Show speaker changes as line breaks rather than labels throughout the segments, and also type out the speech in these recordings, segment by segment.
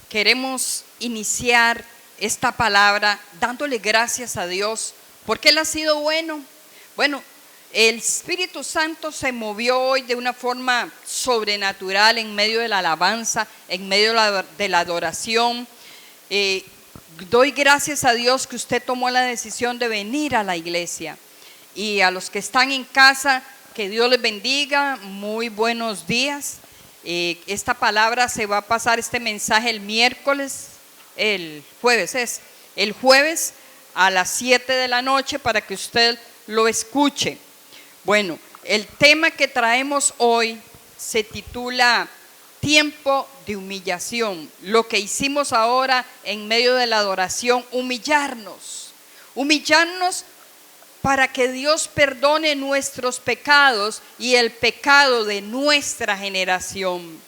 Queremos iniciar esta palabra dándole gracias a Dios porque Él ha sido bueno. Bueno, el Espíritu Santo se movió hoy de una forma sobrenatural en medio de la alabanza, en medio de la adoración. Doy gracias a Dios que usted tomó la decisión de venir a la iglesia. Y a los que están en casa, que Dios les bendiga. Muy buenos días. Esta palabra se va a pasar, este mensaje el jueves a las 7 de la noche para que usted lo escuche. Bueno, el tema que traemos hoy se titula Tiempo de humillación. Lo que hicimos ahora en medio de la adoración, humillarnos para que Dios perdone nuestros pecados y el pecado de nuestra generación.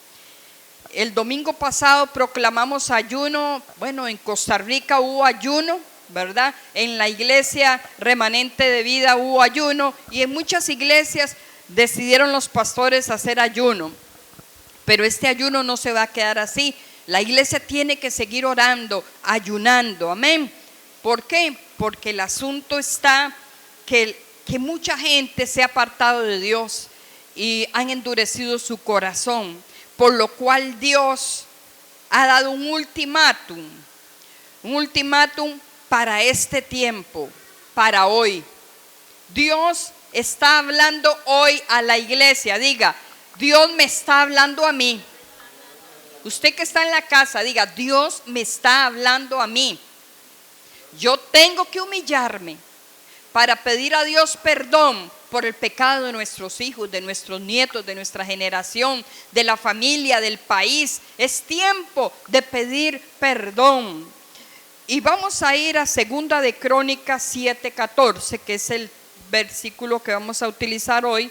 El domingo pasado proclamamos ayuno. Bueno, en Costa Rica hubo ayuno, ¿verdad? En la iglesia Remanente de Vida hubo ayuno y en muchas iglesias decidieron los pastores hacer ayuno. Pero este ayuno no se va a quedar así. La iglesia tiene que seguir orando, ayunando, amén. ¿Por qué? Porque el asunto está que mucha gente se ha apartado de Dios y han endurecido su corazón, por lo cual Dios ha dado un ultimátum para este tiempo, para hoy. Dios está hablando hoy a la iglesia. Diga, Dios me está hablando a mí. Usted que está en la casa, diga, Dios me está hablando a mí. Yo tengo que humillarme para pedir a Dios perdón por el pecado de nuestros hijos, de nuestros nietos, de nuestra generación, de la familia, del país. Es tiempo de pedir perdón. Y vamos a ir a 2 de Crónicas 7:14, que es el versículo que vamos a utilizar hoy.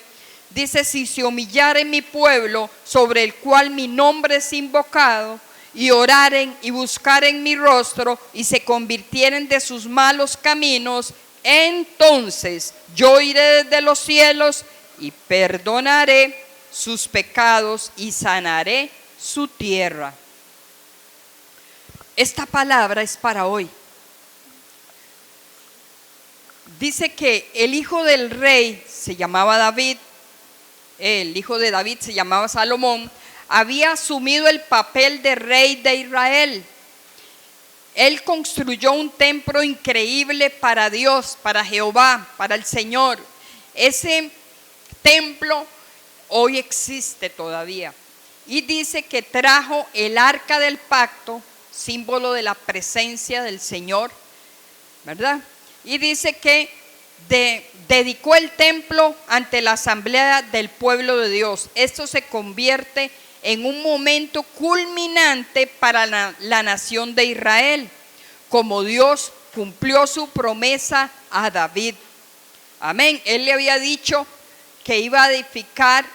Dice, si se humillare mi pueblo, sobre el cual mi nombre es invocado, y oraren y buscaren mi rostro, y se convirtieren de sus malos caminos, entonces yo iré desde los cielos y perdonaré sus pecados y sanaré su tierra. Esta palabra es para hoy. Dice que el hijo del rey se llamaba David, el hijo de David se llamaba Salomón, había asumido el papel de rey de Israel. Él construyó un templo increíble para Dios, para Jehová, para el Señor. Ese templo hoy existe todavía. Y dice que trajo el arca del pacto, símbolo de la presencia del Señor, ¿verdad? Y dice que dedicó el templo ante la asamblea del pueblo de Dios. Esto se convierte en un momento culminante para la nación de Israel, como Dios cumplió su promesa a David. Amén. Él le había dicho que iba a edificar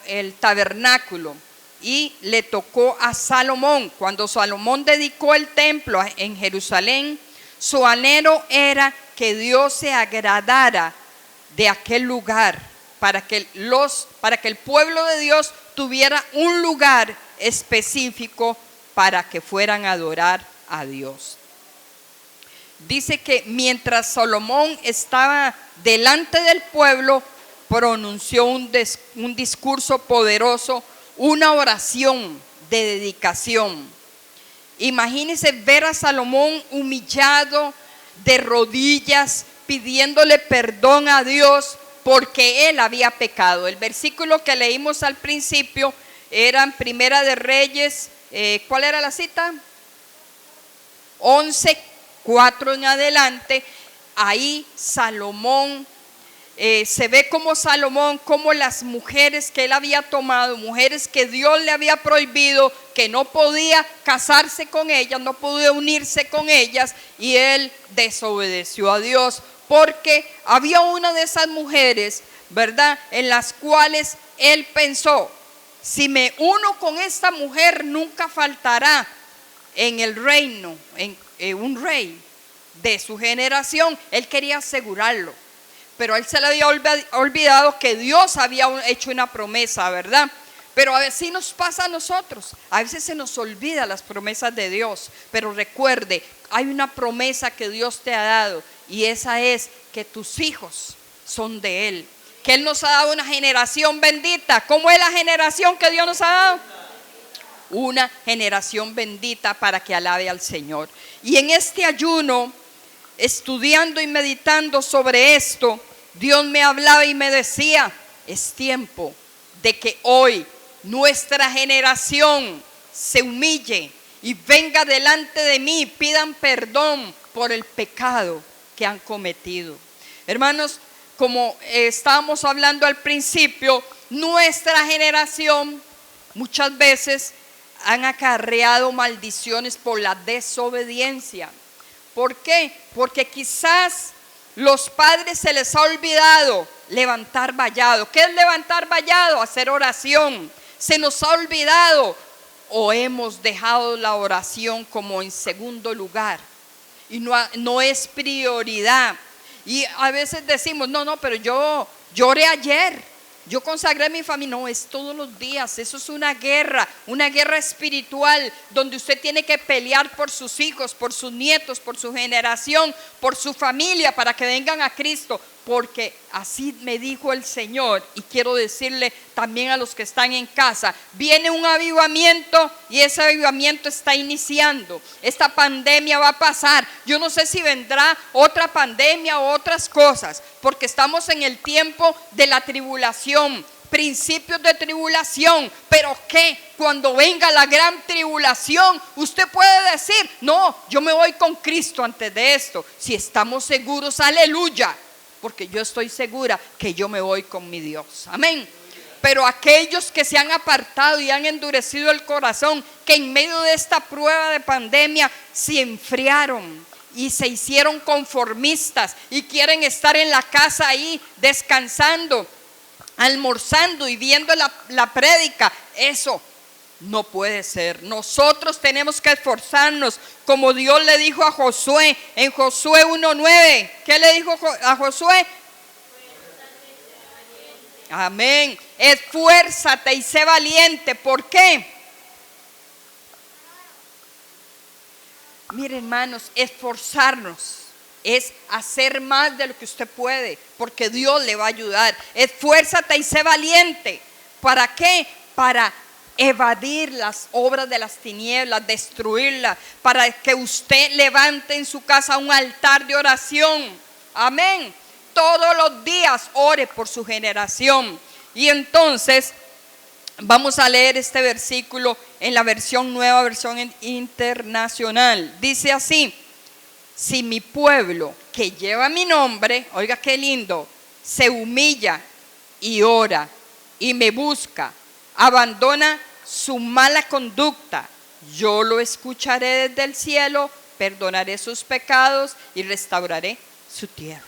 el tabernáculo y le tocó a Salomón. Cuando Salomón dedicó el templo en Jerusalén, su anhelo era que Dios se agradara de aquel lugar, para que el pueblo de Dios tuviera un lugar específico para que fueran a adorar a Dios. Dice que mientras Salomón estaba delante del pueblo, pronunció un discurso poderoso, una oración de dedicación. Imagínense ver a Salomón humillado, de rodillas, pidiéndole perdón a Dios porque él había pecado. El versículo que leímos al principio era en Primera de Reyes, ¿cuál era la cita? 11:4 en adelante. Ahí Salomón, se ve como Salomón, como las mujeres que él había tomado, mujeres que Dios le había prohibido, que no podía casarse con ellas, no podía unirse con ellas, y él desobedeció a Dios, porque había una de esas mujeres, ¿verdad?, en las cuales él pensó, si me uno con esta mujer, nunca faltará en el reino, un rey de su generación. Él quería asegurarlo, pero a él se le había olvidado que Dios había hecho una promesa, ¿verdad? Pero a veces sí nos pasa a nosotros, a veces se nos olvida las promesas de Dios, pero recuerde, hay una promesa que Dios te ha dado y esa es que tus hijos son de Él, que Él nos ha dado una generación bendita. ¿Cómo es la generación que Dios nos ha dado? Una generación bendita para que alabe al Señor. Y en este ayuno, estudiando y meditando sobre esto, Dios me hablaba y me decía, es tiempo de que hoy nuestra generación se humille y venga delante de mí, pidan perdón por el pecado que han cometido. Hermanos, como estábamos hablando al principio, nuestra generación muchas veces han acarreado maldiciones por la desobediencia. ¿Por qué? Porque quizás los padres se les ha olvidado levantar vallado. ¿Qué es levantar vallado? Hacer oración. Se nos ha olvidado o hemos dejado la oración como en segundo lugar y no es prioridad. Y a veces decimos, no, pero yo oré ayer, yo consagré a mi familia. No, es todos los días. Eso es una guerra espiritual donde usted tiene que pelear por sus hijos, por sus nietos, por su generación, por su familia, para que vengan a Cristo. Porque así me dijo el Señor, y quiero decirle también a los que están en casa, viene un avivamiento y ese avivamiento está iniciando. Esta pandemia va a pasar. Yo no sé si vendrá otra pandemia o otras cosas, porque estamos en el tiempo de la tribulación, principios de tribulación. Pero que cuando venga la gran tribulación, usted puede decir, no, yo me voy con Cristo antes de esto. Si estamos seguros, aleluya, porque yo estoy segura que yo me voy con mi Dios. Amén. Pero aquellos que se han apartado y han endurecido el corazón, que en medio de esta prueba de pandemia se enfriaron y se hicieron conformistas y quieren estar en la casa ahí descansando, almorzando y viendo la prédica, eso no puede ser. Nosotros tenemos que esforzarnos, como Dios le dijo a Josué en Josué 1:9. ¿Qué le dijo a Josué? Amén. Esfuérzate y sé valiente. ¿Por qué? Mire, hermanos, esforzarnos es hacer más de lo que usted puede, porque Dios le va a ayudar. Esfuérzate y sé valiente. ¿Para qué? Para evadir las obras de las tinieblas, destruirlas, para que usted levante en su casa un altar de oración. Amén. Todos los días ore por su generación. Y entonces vamos a leer este versículo en la versión nueva, versión internacional. Dice así: si mi pueblo que lleva mi nombre, oiga qué lindo, se humilla y ora y me busca, abandona su mala conducta, yo lo escucharé desde el cielo, perdonaré sus pecados y restauraré su tierra.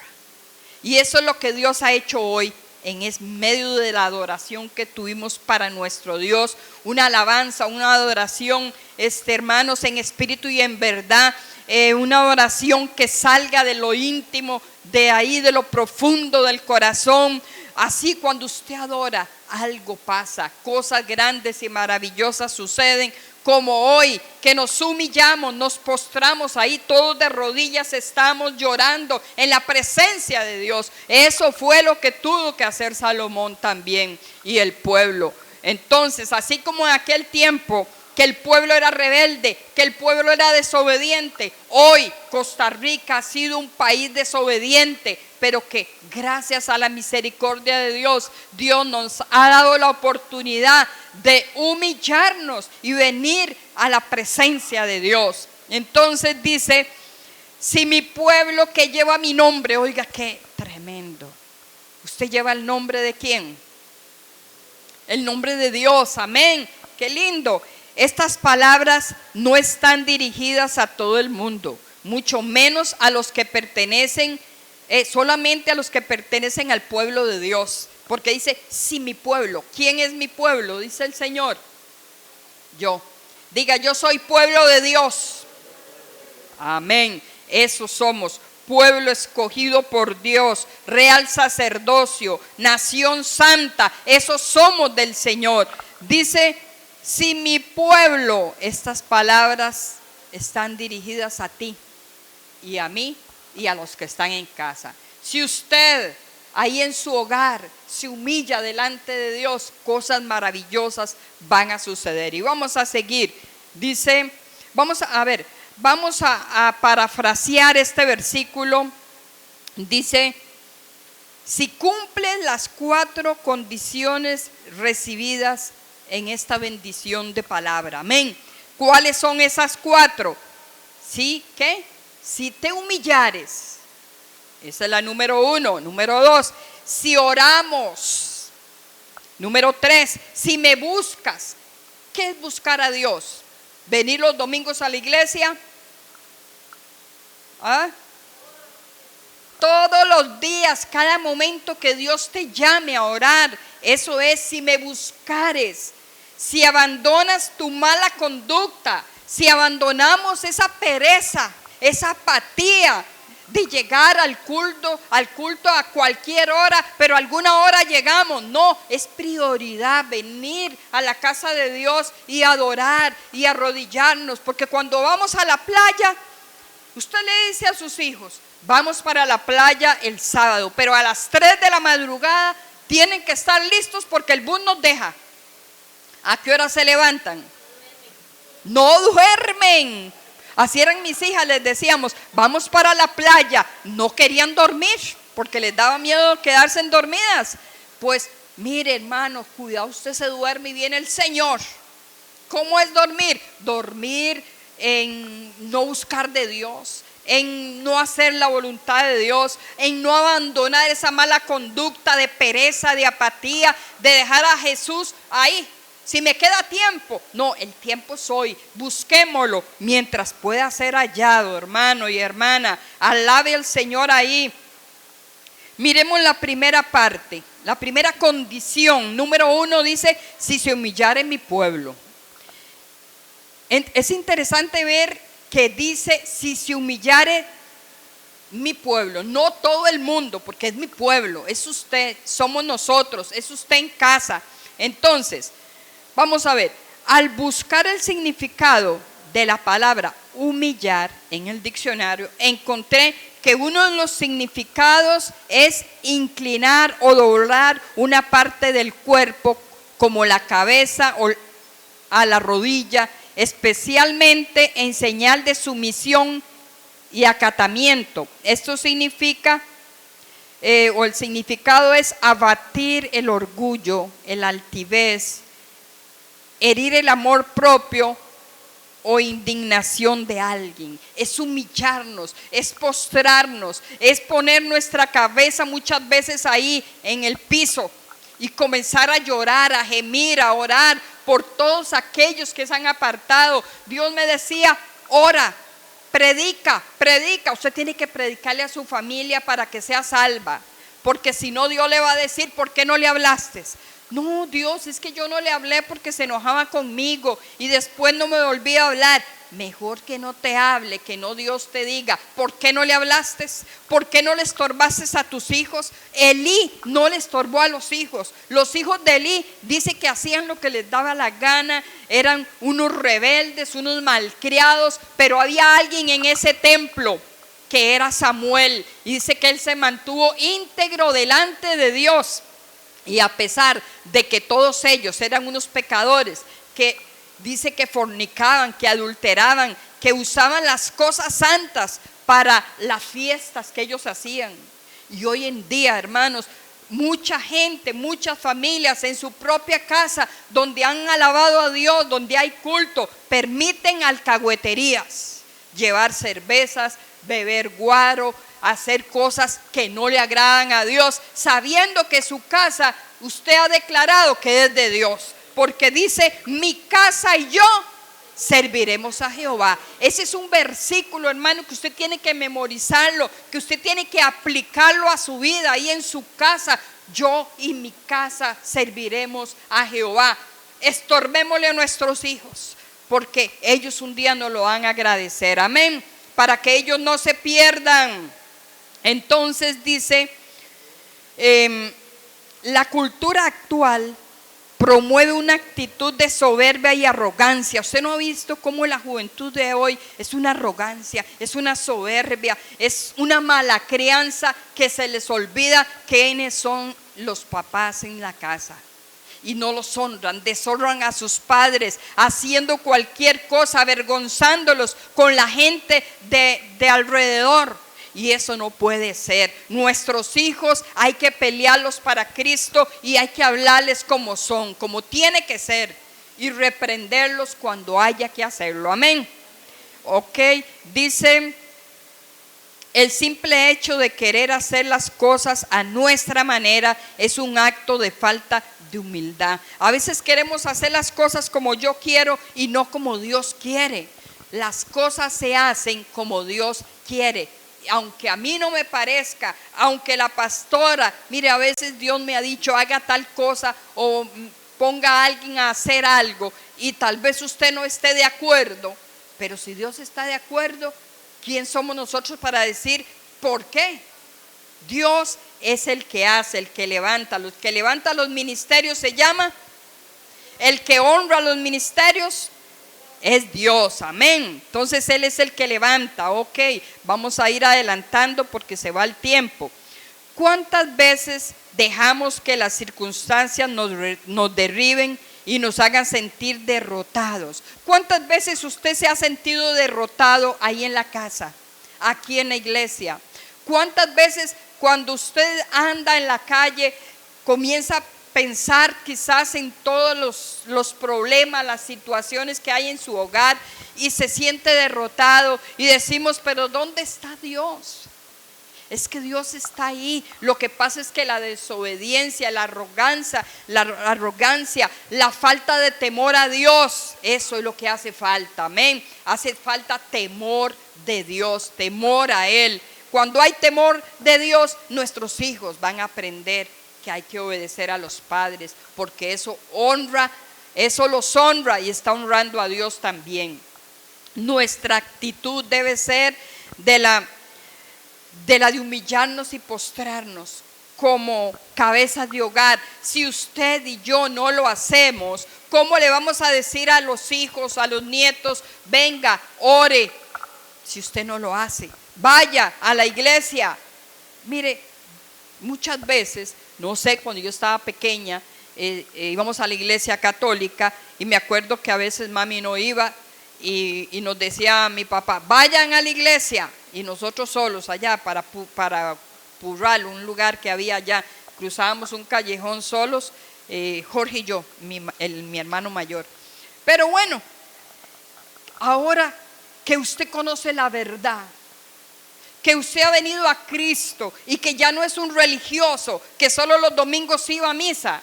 Y eso es lo que Dios ha hecho hoy en medio de la adoración que tuvimos para nuestro Dios, una alabanza, una adoración, hermanos, en espíritu y en verdad, una oración que salga de lo íntimo, de ahí, de lo profundo del corazón. Así cuando usted adora, algo pasa, cosas grandes y maravillosas suceden, como hoy que nos humillamos, nos postramos ahí, todos de rodillas estamos llorando en la presencia de Dios. Eso fue lo que tuvo que hacer Salomón también y el pueblo. Entonces, así como en aquel tiempo que el pueblo era rebelde, que el pueblo era desobediente, hoy Costa Rica ha sido un país desobediente, pero que gracias a la misericordia de Dios, Dios nos ha dado la oportunidad de humillarnos y venir a la presencia de Dios. Entonces dice, si mi pueblo que lleva mi nombre, oiga qué tremendo, ¿usted lleva el nombre de quién? El nombre de Dios, amén, qué lindo. Estas palabras no están dirigidas a todo el mundo, mucho menos a los que pertenecen, solamente a los que pertenecen al pueblo de Dios. Porque dice, si mi pueblo, ¿quién es mi pueblo? Dice el Señor. Yo. Diga, yo soy pueblo de Dios. Amén. Eso somos. Pueblo escogido por Dios, real sacerdocio, nación santa. Eso somos del Señor. Dice, si mi pueblo, estas palabras están dirigidas a ti y a mí y a los que están en casa. Si usted ahí en su hogar se humilla delante de Dios, cosas maravillosas van a suceder. Y vamos a seguir. Dice, vamos a parafrasear este versículo. Dice, si cumples las 4 condiciones recibidas en esta bendición de palabra. Amén. ¿Cuáles son esas 4? ¿Sí? ¿Qué? Si te humillares. Esa es la número 1. Número 2, si oramos. Número 3, si me buscas. ¿Qué es buscar a Dios? ¿Venir los domingos a la iglesia? ¿Ah? Todos los días, cada momento que Dios te llame a orar. Eso es, si me buscares. Si abandonas tu mala conducta, si abandonamos esa pereza, esa apatía de llegar al culto a cualquier hora, pero alguna hora llegamos. No, es prioridad venir a la casa de Dios y adorar y arrodillarnos, porque cuando vamos a la playa, usted le dice a sus hijos, vamos para la playa el sábado, pero a las 3 de la madrugada tienen que estar listos porque el bus nos deja. ¿A qué hora se levantan? No duermen. Así eran mis hijas, les decíamos, vamos para la playa. No querían dormir porque les daba miedo quedarse dormidas. Pues mire, hermano, cuidado, usted se duerme y viene el Señor. ¿Cómo es dormir? Dormir en no buscar de Dios, en no hacer la voluntad de Dios, en no abandonar esa mala conducta de pereza, de apatía, de dejar a Jesús ahí. Si me queda tiempo, no, el tiempo es hoy. Busquémoslo mientras pueda ser hallado, hermano y hermana. Alabe al Señor ahí. Miremos la primera parte, la primera condición. Número 1 dice, si se humillare mi pueblo. Es interesante ver que dice, si se humillare mi pueblo, no todo el mundo, porque es mi pueblo, es usted, somos nosotros, es usted en casa. Entonces, vamos a ver, al buscar el significado de la palabra humillar en el diccionario, encontré que uno de los significados es inclinar o doblar una parte del cuerpo, como la cabeza o a la rodilla, especialmente en señal de sumisión y acatamiento. Esto significa, o el significado es abatir el orgullo, el altivez, herir el amor propio o indignación de alguien. Es humillarnos, es postrarnos, es poner nuestra cabeza muchas veces ahí en el piso y comenzar a llorar, a gemir, a orar por todos aquellos que se han apartado. Dios me decía, ora, predica. Usted tiene que predicarle a su familia para que sea salva, porque si no Dios le va a decir, ¿por qué no le hablaste? No, Dios, es que yo no le hablé porque se enojaba conmigo y después no me volví a hablar. Mejor que no te hable, que no Dios te diga, ¿por qué no le hablaste? ¿Por qué no le estorbaste a tus hijos? Elí no le estorbó a los hijos. Los hijos de Elí dice que hacían lo que les daba la gana, eran unos rebeldes, unos malcriados, pero había alguien en ese templo que era Samuel, y dice que él se mantuvo íntegro delante de Dios. Y a pesar de que todos ellos eran unos pecadores, que dice que fornicaban, que adulteraban, que usaban las cosas santas para las fiestas que ellos hacían. Y hoy en día, hermanos, mucha gente, muchas familias en su propia casa, donde han alabado a Dios, donde hay culto, permiten alcahueterías, llevar cervezas, beber guaro, hacer cosas que no le agradan a Dios, sabiendo que su casa usted ha declarado que es de Dios, porque dice, mi casa y yo serviremos a Jehová. Ese es un versículo, hermano, que usted tiene que memorizarlo, que usted tiene que aplicarlo a su vida ahí en su casa. Yo y mi casa serviremos a Jehová. Estorbémosle a nuestros hijos, porque ellos un día nos lo van a agradecer. Amén. Para que ellos no se pierdan. Entonces dice, la cultura actual promueve una actitud de soberbia y arrogancia. ¿Usted no ha visto cómo la juventud de hoy es una arrogancia, es una soberbia, es una mala crianza, que se les olvida quiénes son los papás en la casa? Y no los honran, deshonran a sus padres, haciendo cualquier cosa, avergonzándolos con la gente de alrededor. Y eso no puede ser. Nuestros hijos hay que pelearlos para Cristo y hay que hablarles como son, como tiene que ser, y reprenderlos cuando haya que hacerlo. Amén. Ok, dice: el simple hecho de querer hacer las cosas a nuestra manera es un acto de falta de humildad. A veces queremos hacer las cosas como yo quiero y no como Dios quiere. Las cosas se hacen como Dios quiere. Aunque a mí no me parezca, aunque la pastora, mire, a veces Dios me ha dicho haga tal cosa o ponga a alguien a hacer algo y tal vez usted no esté de acuerdo, pero si Dios está de acuerdo, ¿quién somos nosotros para decir por qué? Dios es el que hace, el que levanta. Los que levanta los ministerios se llama, el que honra los ministerios es Dios. Amén. Entonces Él es el que levanta. Ok, vamos a ir adelantando porque se va el tiempo. ¿Cuántas veces dejamos que las circunstancias nos derriben y nos hagan sentir derrotados? ¿Cuántas veces usted se ha sentido derrotado ahí en la casa, aquí en la iglesia? ¿Cuántas veces cuando usted anda en la calle comienza a pensar quizás en todos los problemas, las situaciones que hay en su hogar y se siente derrotado y decimos, pero ¿dónde está Dios? Es que Dios está ahí. Lo que pasa es que la desobediencia, la arrogancia, la falta de temor a Dios, eso es lo que hace falta. Amén. Hace falta temor de Dios, temor a Él. Cuando hay temor de Dios, nuestros hijos van a aprender que hay que obedecer a los padres, porque eso honra, eso los honra y está honrando a Dios también. Nuestra actitud debe ser de la de humillarnos y postrarnos como cabezas de hogar. Si usted y yo no lo hacemos, ¿cómo le vamos a decir a los hijos, a los nietos, venga, ore? Si usted no lo hace, vaya a la iglesia. Mire, muchas veces, no sé, cuando yo estaba pequeña, íbamos a la iglesia católica y me acuerdo que a veces mami no iba y nos decía mi papá, vayan a la iglesia, y nosotros solos allá para Purral, un lugar que había allá, cruzábamos un callejón solos, Jorge y yo, mi hermano mayor. Pero bueno, ahora que usted conoce la verdad, que usted ha venido a Cristo y que ya no es un religioso que solo los domingos iba a misa,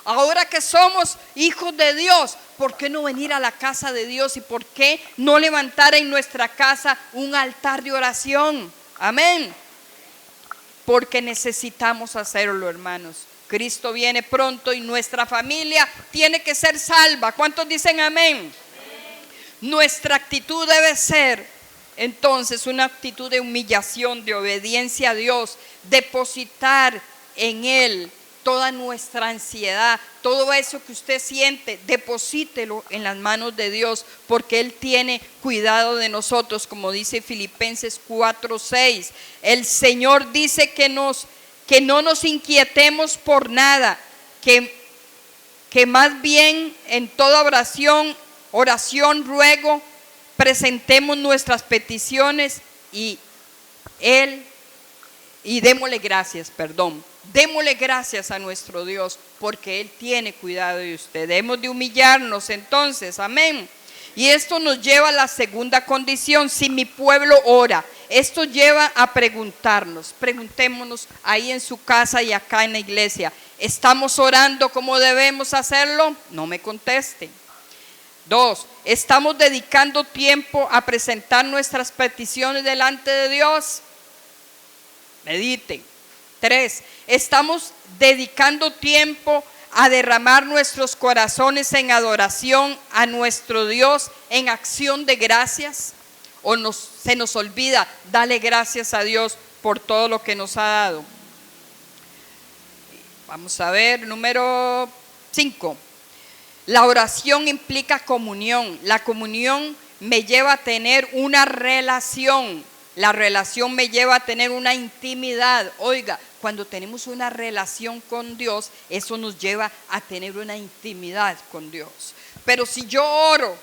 ahora que somos hijos de Dios, ¿por qué no venir a la casa de Dios y por qué no levantar en nuestra casa un altar de oración? Amén. Porque necesitamos hacerlo, hermanos. Cristo viene pronto y nuestra familia tiene que ser salva. ¿Cuántos dicen amén? Amén. Nuestra actitud debe ser entonces una actitud de humillación, de obediencia a Dios, depositar en Él toda nuestra ansiedad, todo eso que usted siente, deposítelo en las manos de Dios, porque Él tiene cuidado de nosotros, como dice Filipenses 4:6. El Señor dice que no nos inquietemos por nada, que más bien en toda oración, ruego, presentemos nuestras peticiones y démosle gracias, démosle gracias a nuestro Dios, porque Él tiene cuidado de usted. Debemos de humillarnos entonces, amén. Y esto nos lleva a la segunda condición: si mi pueblo ora. Esto lleva a preguntémonos ahí en su casa y acá en la iglesia, ¿estamos orando como debemos hacerlo? No me contesten. 2, ¿estamos dedicando tiempo a presentar nuestras peticiones delante de Dios? Mediten. 3, ¿estamos dedicando tiempo a derramar nuestros corazones en adoración a nuestro Dios en acción de gracias? ¿O se nos olvida darle gracias a Dios por todo lo que nos ha dado? Vamos a ver, número 5. La oración implica comunión. La comunión me lleva a tener una relación. La relación me lleva a tener una intimidad. Oiga, cuando tenemos una relación con Dios, eso nos lleva a tener una intimidad con Dios. Pero si yo oro,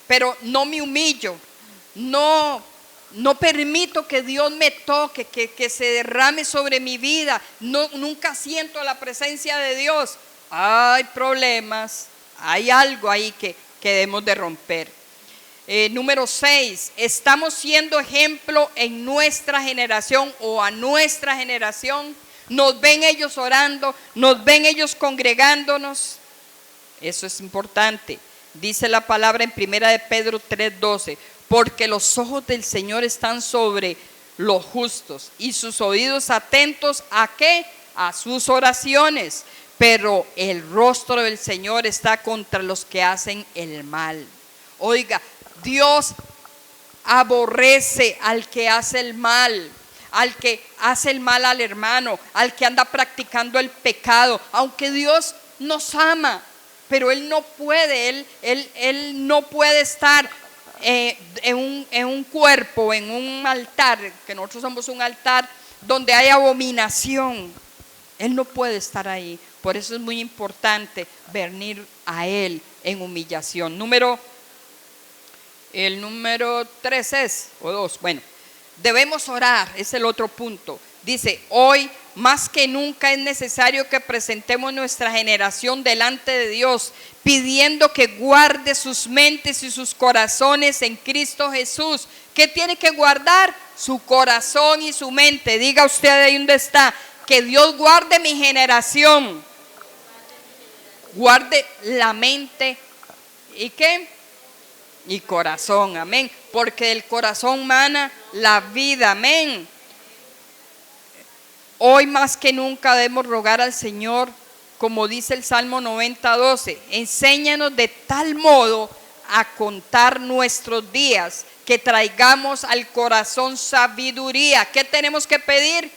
pero no me humillo, no permito que Dios me toque, que se derrame sobre mi vida, nunca siento la presencia de Dios, hay problemas, hay algo ahí que debemos de romper. Número 6, estamos siendo ejemplo en nuestra generación o a nuestra generación. Nos ven ellos orando, nos ven ellos congregándonos. Eso es importante. Dice la palabra en 1 de Pedro 3:12, porque los ojos del Señor están sobre los justos y sus oídos atentos ¿a qué? A sus oraciones. Pero el rostro del Señor está contra los que hacen el mal. Oiga, Dios aborrece al que hace el mal, al que hace el mal al hermano, al que anda practicando el pecado. Aunque Dios nos ama, pero Él no puede, Él no puede estar en un cuerpo, en un altar, que nosotros somos un altar donde hay abominación. Él no puede estar ahí. Por eso es muy importante venir a Él en humillación. El número 3 es, o 2, bueno, debemos orar, es el otro punto. Dice, hoy más que nunca es necesario que presentemos nuestra generación delante de Dios, pidiendo que guarde sus mentes y sus corazones en Cristo Jesús. ¿Qué tiene que guardar? Su corazón y su mente. Diga usted ahí donde está, que Dios guarde mi generación. Guarde la mente y ¿qué? Y corazón, amén. Porque del corazón mana la vida, amén. Hoy más que nunca debemos rogar al Señor, como dice el Salmo 90:12, enséñanos de tal modo a contar nuestros días que traigamos al corazón sabiduría. ¿Qué tenemos que pedir?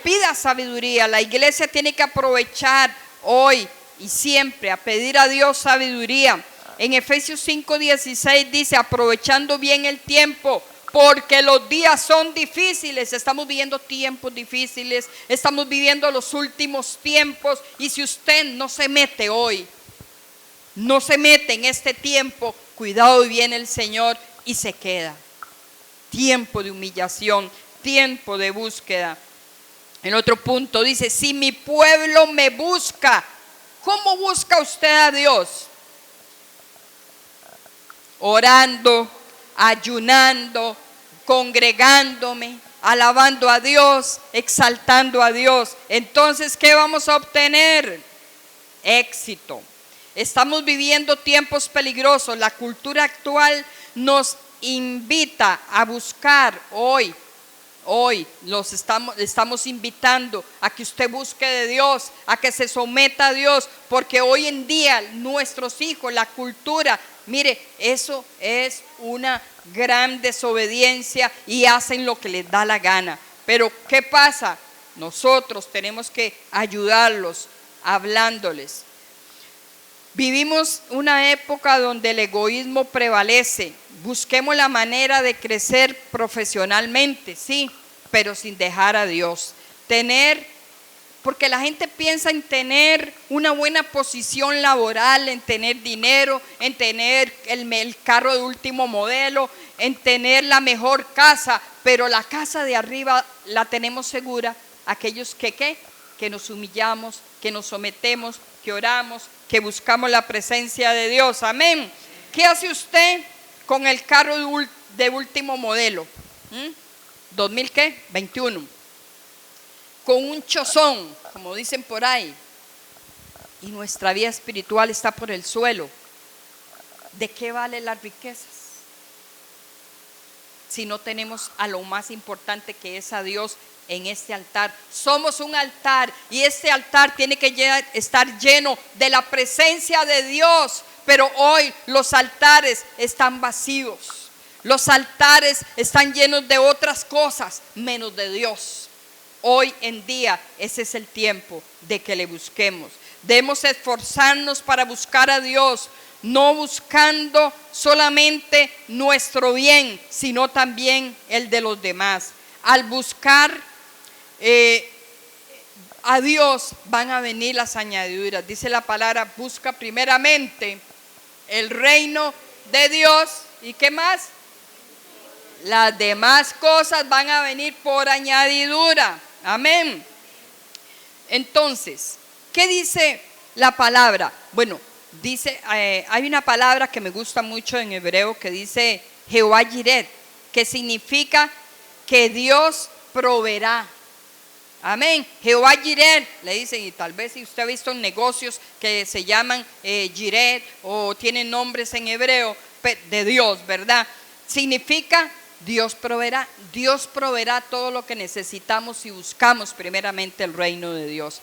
Pida sabiduría. La iglesia tiene que aprovechar hoy y siempre a pedir a Dios sabiduría. En Efesios 5:16 dice, aprovechando bien el tiempo, porque los días son difíciles. Estamos viviendo tiempos difíciles, estamos viviendo los últimos tiempos. Y si usted no se mete hoy, no se mete en este tiempo, cuidado, y viene el Señor y se queda. Tiempo de humillación, tiempo de búsqueda. En otro punto dice, si mi pueblo me busca, ¿cómo busca usted a Dios? Orando, ayunando, congregándome, alabando a Dios, exaltando a Dios. Entonces, ¿qué vamos a obtener? Éxito. Estamos viviendo tiempos peligrosos. La cultura actual nos invita a buscar hoy los estamos invitando a que usted busque de Dios, a que se someta a Dios, porque hoy en día nuestros hijos, la cultura, mire, eso es una gran desobediencia y hacen lo que les da la gana. Pero ¿qué pasa? Nosotros tenemos que ayudarlos hablándoles. Vivimos una época donde el egoísmo prevalece. Busquemos la manera de crecer profesionalmente, sí, pero sin dejar a Dios. Porque la gente piensa en tener una buena posición laboral, en tener dinero, en tener el carro de último modelo, en tener la mejor casa, pero la casa de arriba la tenemos segura. Aquellos que nos humillamos, que nos sometemos, que oramos, que buscamos la presencia de Dios. Amén. ¿Qué hace usted con el carro de último modelo? 2021. Con un chozón, como dicen por ahí. Y nuestra vida espiritual está por el suelo. ¿De qué valen las riquezas? Si no tenemos a lo más importante, que es a Dios en este altar. Somos un altar y este altar tiene que estar lleno de la presencia de Dios. Pero hoy los altares están vacíos. Los altares están llenos de otras cosas menos de Dios. Hoy en día ese es el tiempo de que le busquemos. Debemos esforzarnos para buscar a Dios, no buscando solamente nuestro bien, sino también el de los demás. Al buscar a Dios van a venir las añadiduras. Dice la palabra, busca primeramente el reino de Dios. ¿Y qué más? Las demás cosas van a venir por añadidura. Amén. Entonces, ¿qué dice la palabra? Bueno, dice, hay una palabra que me gusta mucho en hebreo que dice Jehová Jireh, que significa que Dios proveerá. Amén. Jehová Jireh, le dicen, y tal vez si usted ha visto negocios que se llaman Jireh o tienen nombres en hebreo de Dios, ¿verdad? Significa Dios proveerá todo lo que necesitamos si buscamos primeramente el reino de Dios.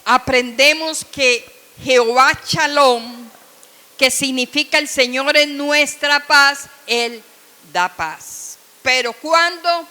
Aprendemos que Jehová Shalom, que significa el Señor es nuestra paz, Él da paz. Pero cuando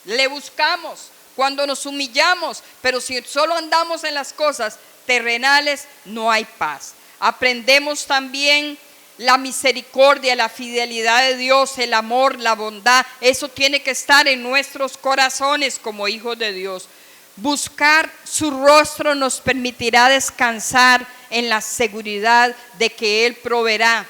le buscamos, cuando nos humillamos, pero si solo andamos en las cosas terrenales, no hay paz. Aprendemos también la misericordia, la fidelidad de Dios, el amor, la bondad. Eso tiene que estar en nuestros corazones como hijos de Dios. Buscar su rostro nos permitirá descansar en la seguridad de que Él proveerá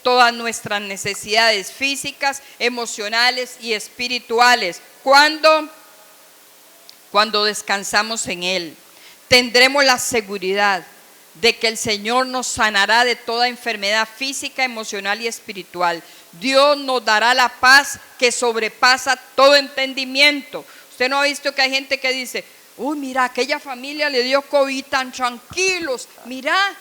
todas nuestras necesidades físicas, emocionales y espirituales. Cuando descansamos en Él, tendremos la seguridad de que el Señor nos sanará de toda enfermedad física, emocional y espiritual. Dios nos dará la paz que sobrepasa todo entendimiento. Usted no ha visto que hay gente que dice, uy, mira, aquella familia le dio COVID, tan tranquilos. Mira,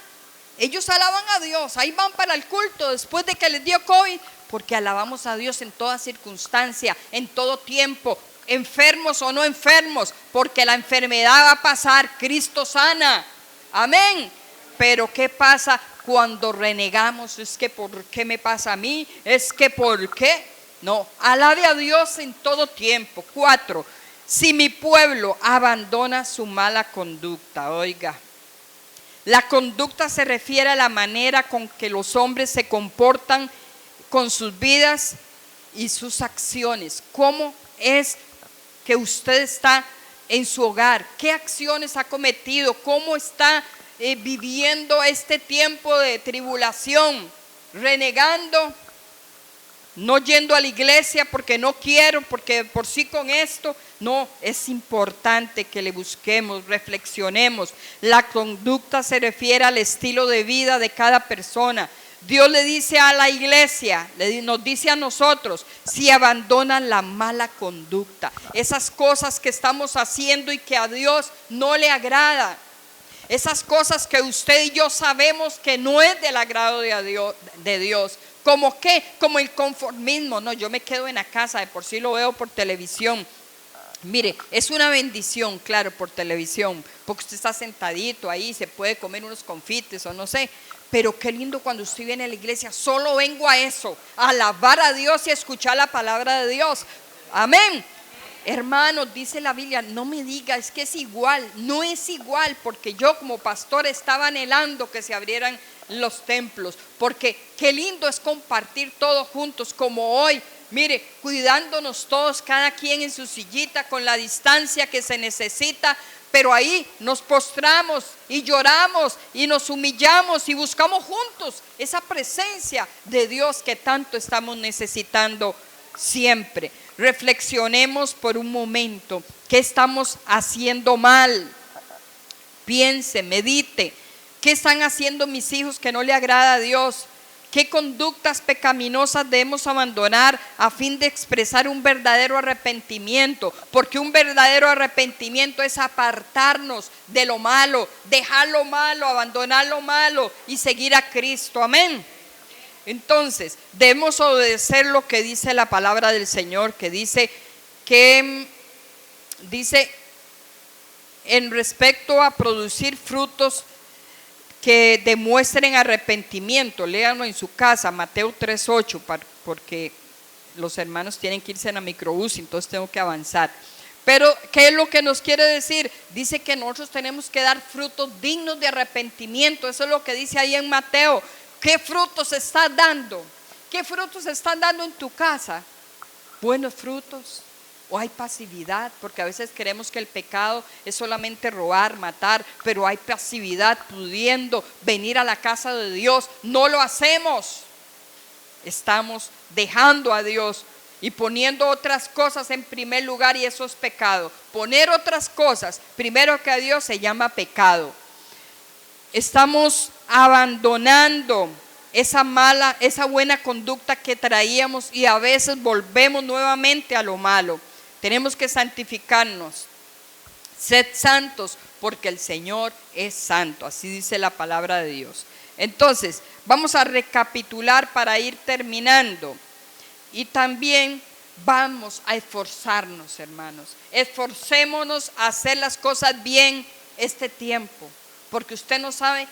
ellos alaban a Dios, ahí van para el culto después de que les dio COVID, porque alabamos a Dios en toda circunstancia, en todo tiempo, enfermos o no enfermos, porque la enfermedad va a pasar, Cristo sana. Amén. Pero ¿qué pasa cuando renegamos? Es que ¿por qué me pasa a mí? Es que ¿por qué? No, alabe a Dios en todo tiempo. 4, si mi pueblo abandona su mala conducta. Oiga, la conducta se refiere a la manera con que los hombres se comportan con sus vidas y sus acciones. ¿Cómo es que usted está en su hogar? ¿Qué acciones ha cometido? ¿Cómo está viviendo este tiempo de tribulación? Renegando, no yendo a la iglesia porque no quiero, porque por sí con esto. No, es importante que le busquemos, reflexionemos. La conducta se refiere al estilo de vida de cada persona. Dios le dice a la iglesia, nos dice a nosotros, si abandonan la mala conducta, esas cosas que estamos haciendo y que a Dios no le agrada, esas cosas que usted y yo sabemos que no es del agrado de Dios. ¿Cómo qué? Como el conformismo. No, yo me quedo en la casa, de por sí lo veo por televisión. Mire, es una bendición, claro, por televisión, porque usted está sentadito ahí, se puede comer unos confites o no sé. Pero qué lindo cuando usted viene a la iglesia. Solo vengo a eso, a alabar a Dios y a escuchar la palabra de Dios. Amén. Hermanos, dice la Biblia, no me diga, es que es igual. No es igual, porque yo como pastor estaba anhelando que se abrieran los templos, porque qué lindo es compartir todos juntos como hoy. Mire, cuidándonos todos, cada quien en su sillita, con la distancia que se necesita, pero ahí nos postramos y lloramos y nos humillamos y buscamos juntos esa presencia de Dios que tanto estamos necesitando siempre. Reflexionemos por un momento, ¿qué estamos haciendo mal? Piense, medite, ¿qué están haciendo mis hijos que no le agrada a Dios? ¿Qué conductas pecaminosas debemos abandonar a fin de expresar un verdadero arrepentimiento? Porque un verdadero arrepentimiento es apartarnos de lo malo, dejar lo malo, abandonar lo malo y seguir a Cristo. Amén. Entonces, debemos obedecer lo que dice la palabra del Señor, que dice en respecto a producir frutos que demuestren arrepentimiento. Léanlo en su casa, Mateo 3:8, porque los hermanos tienen que irse en la microbús, entonces tengo que avanzar. Pero, ¿qué es lo que nos quiere decir? Dice que nosotros tenemos que dar frutos dignos de arrepentimiento. Eso es lo que dice ahí en Mateo. ¿Qué frutos estás dando? ¿Qué frutos están dando en tu casa? ¿Buenos frutos? ¿O hay pasividad? Porque a veces creemos que el pecado es solamente robar, matar, pero hay pasividad pudiendo venir a la casa de Dios. No lo hacemos. Estamos dejando a Dios y poniendo otras cosas en primer lugar, y eso es pecado. Poner otras cosas primero que a Dios se llama pecado. Estamos abandonando esa buena conducta que traíamos y a veces volvemos nuevamente a lo malo. Tenemos que santificarnos. Sed santos porque el Señor es santo. Así dice la palabra de Dios. Entonces, vamos a recapitular para ir terminando. Y también vamos a esforzarnos, hermanos. Esforcémonos a hacer las cosas bien este tiempo, porque usted no sabe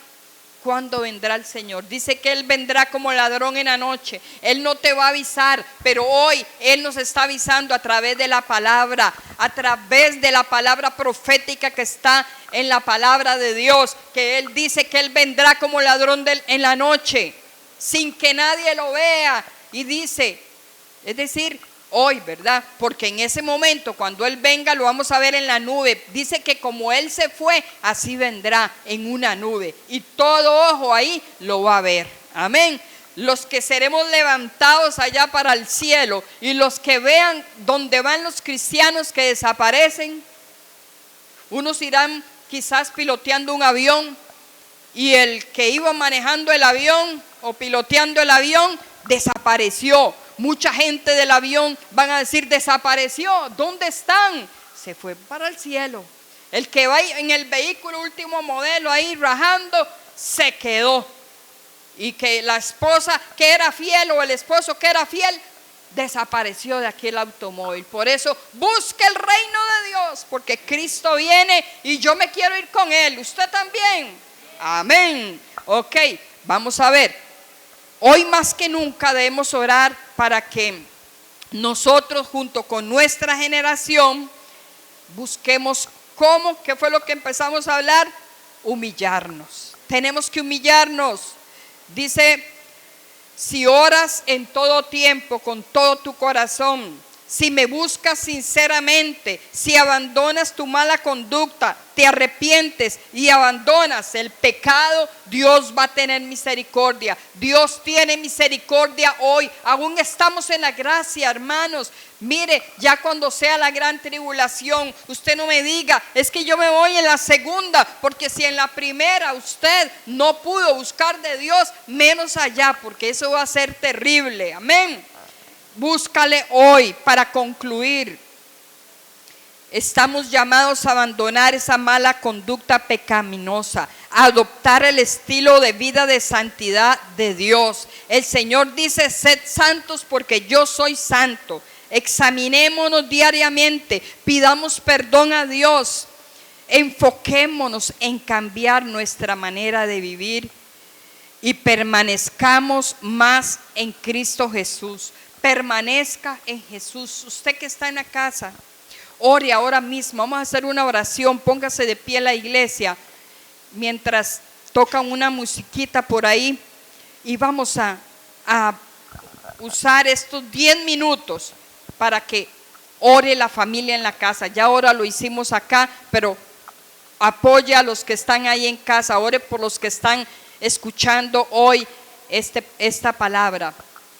cuándo vendrá el Señor. Dice que Él vendrá como ladrón en la noche. Él no te va a avisar, pero hoy Él nos está avisando a través de la palabra, a través de la palabra profética que está en la palabra de Dios, que Él dice que Él vendrá como ladrón en la noche, sin que nadie lo vea. Y dice, es decir, hoy, ¿verdad? Porque en ese momento, cuando Él venga, lo vamos a ver en la nube. Dice que como Él se fue, así vendrá en una nube. Y todo ojo ahí lo va a ver. Amén. Los que seremos levantados allá para el cielo y los que vean dónde van los cristianos que desaparecen. Unos irán quizás piloteando un avión y el que iba manejando el avión o piloteando el avión desapareció. Mucha gente del avión van a decir, desapareció, ¿dónde están? Se fue para el cielo. El que va en el vehículo último modelo ahí rajando, se quedó. Y que la esposa que era fiel o el esposo que era fiel, desapareció de aquel automóvil. Por eso busque el reino de Dios, porque Cristo viene y yo me quiero ir con Él. ¿Usted también? Amén. Ok, vamos a ver. Hoy más que nunca debemos orar para que nosotros junto con nuestra generación busquemos cómo, ¿qué fue lo que empezamos a hablar? Humillarnos. Tenemos que humillarnos. Dice, si oras en todo tiempo, con todo tu corazón, si me buscas sinceramente, si abandonas tu mala conducta, te arrepientes y abandonas el pecado, Dios va a tener misericordia. Dios tiene misericordia hoy. Aún estamos en la gracia, hermanos. Mire, ya cuando sea la gran tribulación, usted no me diga, es que yo me voy en la segunda, porque si en la primera usted no pudo buscar de Dios, menos allá, porque eso va a ser terrible. Amén. Búscale hoy. Para concluir, estamos llamados a abandonar esa mala conducta pecaminosa, a adoptar el estilo de vida de santidad de Dios. El Señor dice, sed santos porque yo soy santo. Examinémonos diariamente, pidamos perdón a Dios, enfoquémonos en cambiar nuestra manera de vivir y permanezcamos más en Cristo Jesús. Permanezca en Jesús. Usted que está en la casa, ore ahora mismo. Vamos a hacer una oración. Póngase de pie en la iglesia mientras tocan una musiquita por ahí y vamos a usar estos 10 minutos para que ore la familia en la casa. Ya ahora lo hicimos acá, pero apoye a los que están ahí en casa. Ore por los que están escuchando hoy esta palabra.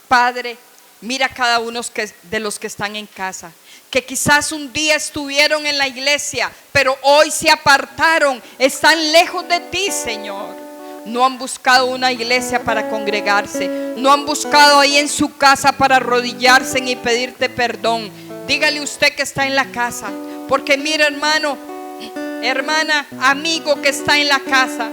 Padre, mira a cada uno de los que están en casa, que quizás un día estuvieron en la iglesia, pero hoy se apartaron, están lejos de ti, Señor. No han buscado una iglesia para congregarse, no han buscado ahí en su casa para arrodillarse y pedirte perdón. Dígale usted que está en la casa, porque mira, hermano, hermana, amigo que está en la casa,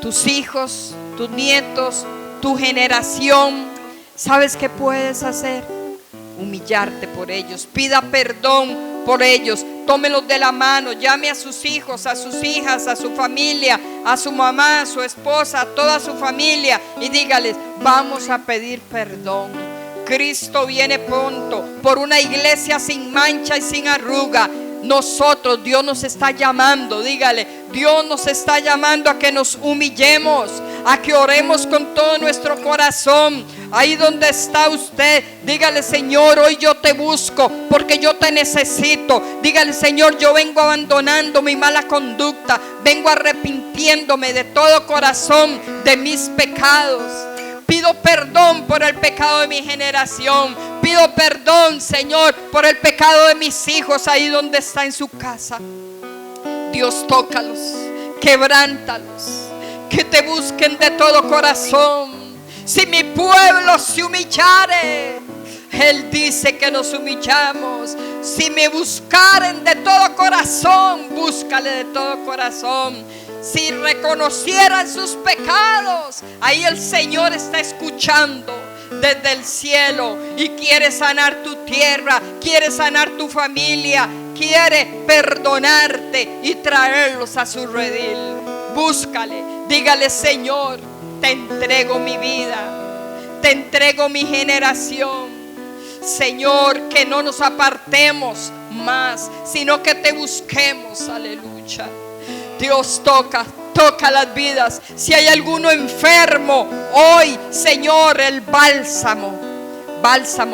tus hijos, tus nietos, tu generación, ¿sabes qué puedes hacer? Humillarte por ellos, pida perdón por ellos, tómelos de la mano, llame a sus hijos, a sus hijas, a su familia, a su mamá, a su esposa, a toda su familia y dígales, vamos a pedir perdón. Cristo viene pronto por una iglesia sin mancha y sin arruga. Nosotros, Dios nos está llamando, dígale, Dios nos está llamando a que nos humillemos, a que oremos con todo nuestro corazón. Ahí donde está usted, dígale: Señor, hoy yo te busco porque yo te necesito. Dígale: Señor, yo vengo abandonando mi mala conducta, vengo arrepintiéndome de todo corazón de mis pecados. Pido perdón por el pecado de mi generación. Pido perdón, Señor, por el pecado de mis hijos ahí donde está en su casa. Dios, tócalos, quebrántalos, que te busquen de todo corazón. Si mi pueblo se humillare, Él dice que nos humillamos. Si me buscaren de todo corazón, búscale de todo corazón. Si reconocieran sus pecados, ahí el Señor está escuchando desde el cielo y quiere sanar tu tierra, quiere sanar tu familia, quiere perdonarte y traerlos a su redil. Búscale, dígale: Señor, te entrego mi vida, te entrego mi generación. Señor, que no nos apartemos más, sino que te busquemos. Aleluya. Dios, toca las vidas. Si hay alguno enfermo hoy, Señor, el bálsamo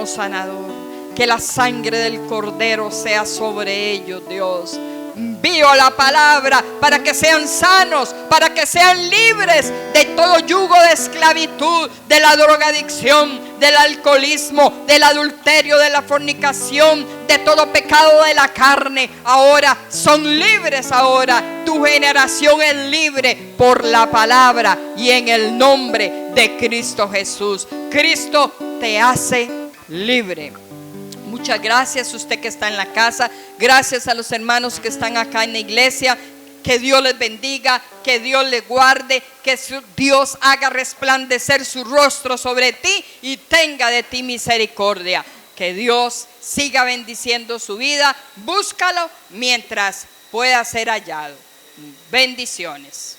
sanador, que la sangre del Cordero sea sobre ellos. Dios, envío la palabra para que sean sanos, para que sean libres de todo yugo de esclavitud, de la drogadicción, del alcoholismo, del adulterio, de la fornicación, de todo pecado de la carne. Ahora son libres. Ahora tu generación es libre por la palabra y en el nombre de Cristo Jesús. Cristo te hace libre. Muchas gracias a usted que está en la casa. Gracias a los hermanos que están acá en la iglesia. Que Dios les bendiga, que Dios les guarde, que Dios haga resplandecer su rostro sobre ti y tenga de ti misericordia. Que Dios siga bendiciendo su vida. Búscalo mientras pueda ser hallado. Bendiciones.